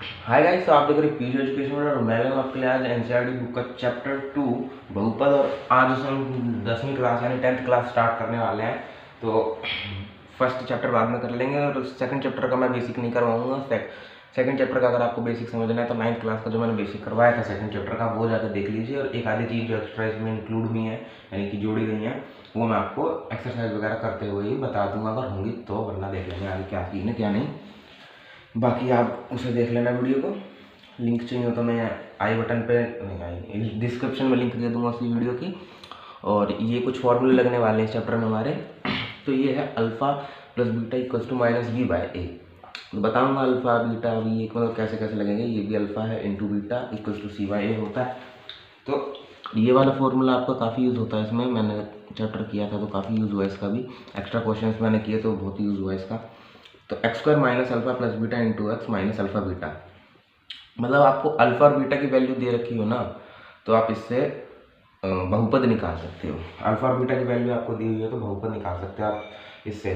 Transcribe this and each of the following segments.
Hi guys, तो आप देख रहे पीजी एजुकेशन और मैं हूं आपके लिए आज एनसीईआरटी बुक का चैप्टर 2 बहुपद। और आज से हम 10वीं क्लास यानी 10th क्लास स्टार्ट करने वाले हैं। तो फर्स्ट चैप्टर बाद में कर लेंगे और सेकंड चैप्टर का मैं बेसिक नहीं करवाऊंगा। सेकंड चैप्टर का अगर आपको बेसिक समझना है तो 9th क्लास का जो मैंने बेसिक करवाया था सेकंड चैप्टर का वो जाकर देख लीजिए। और एक आधी चीज़ जो एक्स्ट्रा इसमें इंक्लूड हुई है यानी कि जोड़ी गई हैं वो मैं आपको एक्सरसाइज वगैरह करते हुए ही बता दूंगा अगर होंगी तो, वरना देख लेंगे आगे क्या सीन है क्या नहीं। बाकी आप उसे देख लेना वीडियो को। लिंक चाहिए हो तो मैं आई बटन पे नहीं, आई डिस्क्रिप्शन में लिंक दे दूंगा उसी वीडियो की। और ये कुछ फॉर्मूले लगने वाले हैं इस चैप्टर में हमारे। तो ये है alpha plus beta equals to minus B by A. तो बताऊंगा अल्फ़ा बीटा अभी एक मतलब कैसे कैसे लगेंगे। ये भी अल्फ़ा है into beta equals to C by A होता है। तो ये वाला फॉर्मूला आपका काफ़ी यूज़ होता है इसमें। मैंने चैप्टर किया था तो काफ़ी यूज़ हुआ इसका भी। एक्स्ट्रा क्वेश्चन मैंने किए तो बहुत यूज़ हुआ इसका। तो x square minus alpha plus beta into x minus alpha beta, मतलब आपको अल्फा और बीटा की वैल्यू दे रखी हो ना तो आप इससे बहुपद निकाल सकते हो। अल्फा और बीटा की वैल्यू आपको दी हुई है तो बहुपद निकाल सकते हो आप इससे।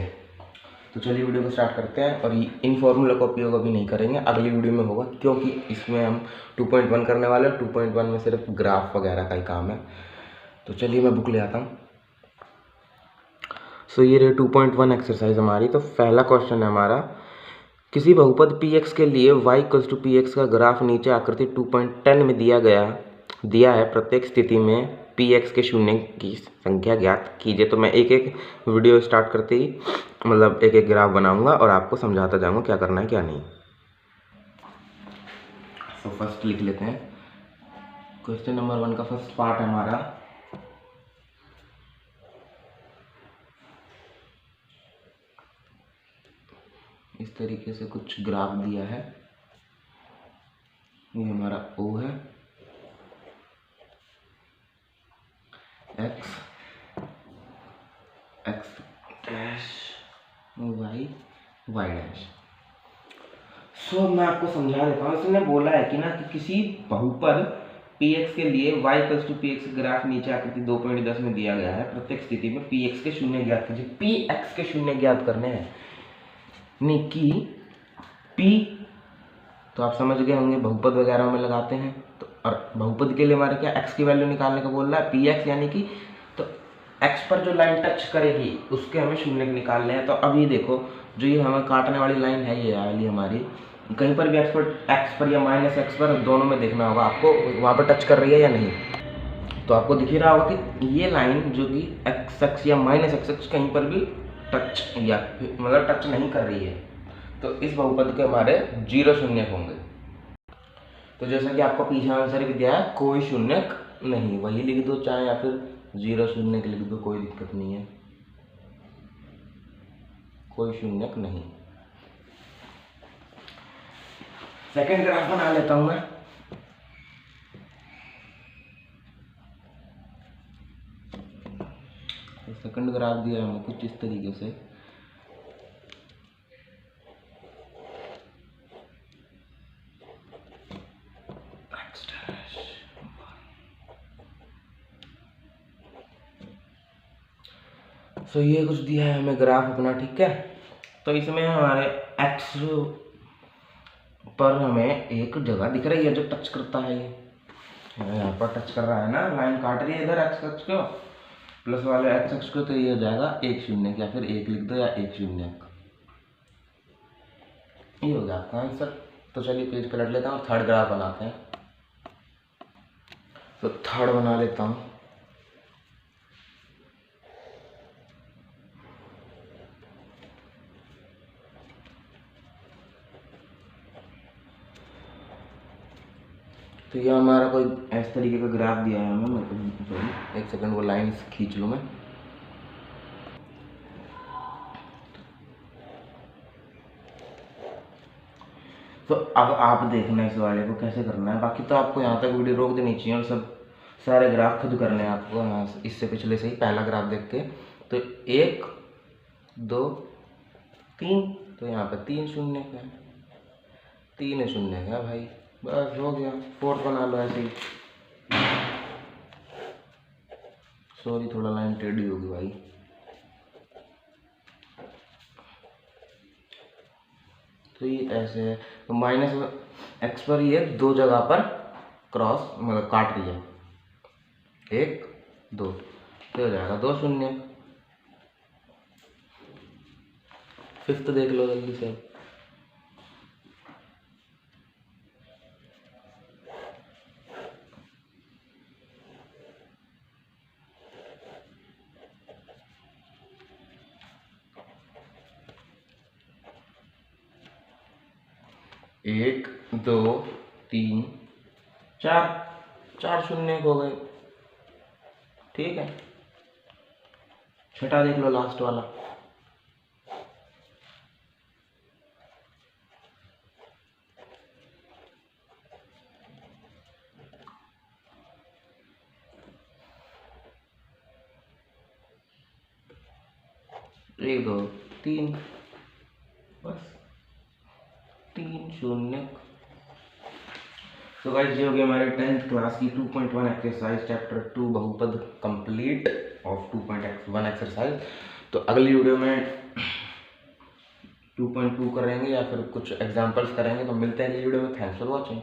तो चलिए वीडियो को स्टार्ट करते हैं। और इन फॉर्मूला का उपयोग अभी नहीं करेंगे, अगली वीडियो में होगा, क्योंकि इसमें हम 2.1 करने वाले हैं। 2.1 में सिर्फ ग्राफ वगैरह का ही काम है। तो चलिए मैं बुक ले आता हूँ। सो ये रही 2.1 एक्सरसाइज हमारी। तो पहला क्वेश्चन है हमारा, किसी बहुपद px के लिए y equals to P X का ग्राफ नीचे आकृति 2.10 में दिया है। प्रत्येक स्थिति में px के शून्य की संख्या ज्ञात कीजिए। तो मैं एक एक वीडियो स्टार्ट करते ही मतलब एक एक ग्राफ बनाऊंगा और आपको समझाता जाऊंगा क्या करना है क्या नहीं। तो फर्स्ट लिख लेते हैं। क्वेश्चन नंबर 1 का फर्स्ट पार्ट है हमारा, इस तरीके से कुछ ग्राफ दिया है। ये हमारा O है, x डैश y डैश। सो मैं आपको समझा देता हूँ। इसने बोला है कि ना कि किसी बहुपद px के लिए y equals to px graph नीचे आकृति 2.10 में दिया गया है। प्रत्येक स्थिति में px के शून्य ज्ञात कीजिए। px के शून्य ज्ञात करने हैं नहीं कि p, तो आप समझ गए होंगे बहुपद वगैरह में लगाते हैं। तो और बहुपद के लिए हमारे क्या x की वैल्यू निकालने का बोल रहा है px, यानी कि तो x पर जो लाइन टच करेगी उसके हमें शून्य निकालने हैं। तो अब ये देखो, जो ये हमें काटने वाली लाइन है ये वाली हमारी, कहीं पर भी x पर या माइनस एक्स पर दोनों में देखना होगा आपको वहाँ पर टच कर रही है या नहीं। तो आपको दिख ही रहा होगा कि ये लाइन जो कि x या माइनस x कहीं पर भी टच या मतलब टच नहीं कर रही है। तो इस बहुपद के हमारे 0 शून्य होंगे। तो जैसा कि आपको पीछे आंसर भी दिया है, कोई शून्य नहीं, वही लिख दो चाहे या फिर 0 शून्य लिख दो, कोई दिक्कत नहीं है, कोई शून्य नहीं। सेकंड ग्राफ बना लेता हूं मैं। तो सेकंड ग्राफ दिया है हमें कुछ इस तरीके से। तो ये कुछ दिया है हमें ग्राफ अपना, ठीक है। तो इसमें हमारे x पर हमें एक जगह दिख रही है जो टच करता है। ये यहाँ पर टच कर रहा है ना, लाइन काट रही है इधर x अक्ष को प्लस वाले x अक्ष को। तो ये हो जाएगा 1 शून्य, या फिर 1 लिख दो या 1 शून्य, ये हो गया आपका आंसर। तो चलिए पेज पलट लेता हूँ, थर्ड ग्राफ बनाते हैं। तो थर्ड बना लेता हूँ। तो ये हमारा कोई इस तरीके का ग्राफ दिया है हमें। सॉरी एक सेकंड, वो लाइन खींच लूँ मैं। तो अब आप देखना इस वाले को कैसे करना है। बाकी तो आपको यहाँ तक वीडियो रोक देनी चाहिए और सब सारे ग्राफ खुद करने हैं आपको। हाँ, इससे पिछले से ही पहला ग्राफ देख के। तो 1 2 3, तो यहाँ पे 3 शून्य है, 3 शून्य है भाई, बस हो गया। फोर्थ बना लो ऐसे ही। सॉरी थोड़ा लाइन टेढ़ी होगी भाई। तो ये ऐसे है, तो माइनस एक्स पर ये दो जगह पर क्रॉस मतलब काट रही है, 1 2, तो हो जाएगा 2 शून्य। फिफ्थ देख लो जल्दी से। एक 2 3 4, 4 शून्य हो गए, ठीक है। छठा देख लो लास्ट वाला। एक 2 3, बस 3 शून्य। तो गाइस ये हो गया हमारे 10th क्लास की 2.1 एक्सरसाइज चैप्टर 2 बहुपद कंप्लीट ऑफ 2.1 एक्सरसाइज। तो अगली वीडियो में 2.2 करेंगे या फिर कुछ एग्जांपल्स करेंगे। तो मिलते हैं अगली वीडियो में। Thanks for watching.